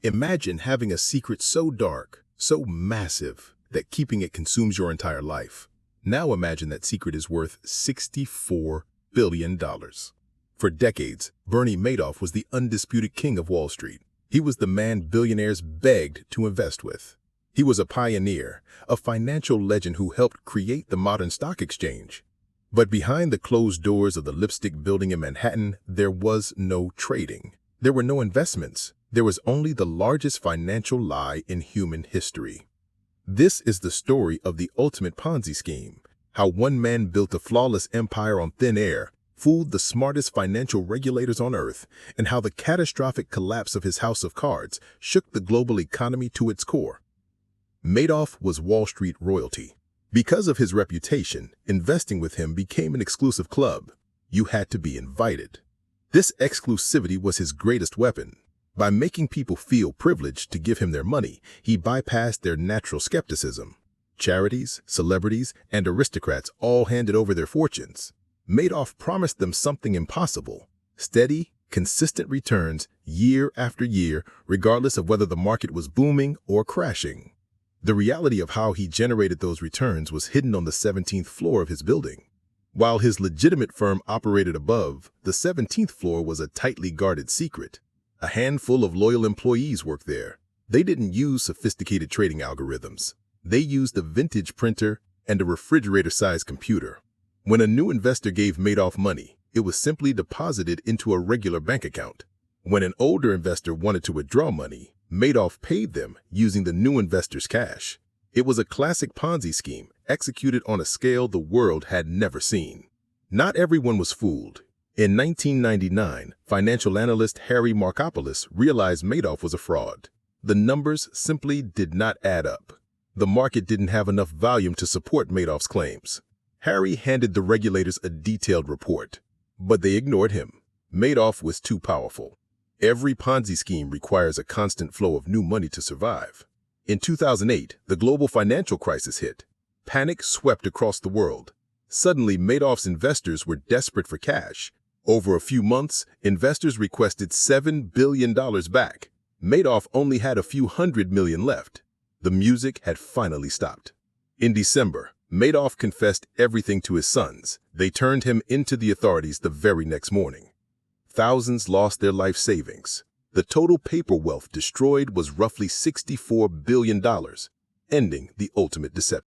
Imagine having a secret so dark, so massive, that keeping it consumes your entire life. Now imagine that secret is worth $64 billion. For decades, Bernie Madoff was the undisputed king of Wall Street. He was the man billionaires begged to invest with. He was a pioneer, a financial legend who helped create the modern stock exchange. But behind the closed doors of the Lipstick Building in Manhattan, there was no trading. There were no investments. There was only the largest financial lie in human history. This is the story of the ultimate Ponzi scheme, how one man built a flawless empire on thin air, fooled the smartest financial regulators on earth, and how the catastrophic collapse of his house of cards shook the global economy to its core. Madoff was Wall Street royalty. Because of his reputation, investing with him became an exclusive club. You had to be invited. This exclusivity was his greatest weapon. By making people feel privileged to give him their money, he bypassed their natural skepticism. Charities, celebrities, and aristocrats all handed over their fortunes. Madoff promised them something impossible: steady, consistent returns year after year, regardless of whether the market was booming or crashing. The reality of how he generated those returns was hidden on the 17th floor of his building. While his legitimate firm operated above, the 17th floor was a tightly guarded secret. A handful of loyal employees worked there. They didn't use sophisticated trading algorithms. They used a vintage printer and a refrigerator-sized computer. When a new investor gave Madoff money, it was simply deposited into a regular bank account. When an older investor wanted to withdraw money, Madoff paid them using the new investor's cash. It was a classic Ponzi scheme executed on a scale the world had never seen. Not everyone was fooled. In 1999, financial analyst Harry Markopolos realized Madoff was a fraud. The numbers simply did not add up. The market didn't have enough volume to support Madoff's claims. Harry handed the regulators a detailed report, but they ignored him. Madoff was too powerful. Every Ponzi scheme requires a constant flow of new money to survive. In 2008, the global financial crisis hit. Panic swept across the world. Suddenly, Madoff's investors were desperate for cash. Over a few months, investors requested $7 billion back. Madoff only had a few $100 million left. The music had finally stopped. In December, Madoff confessed everything to his sons. They turned him into the authorities the very next morning. Thousands lost their life savings. The total paper wealth destroyed was roughly $64 billion, ending the ultimate deception.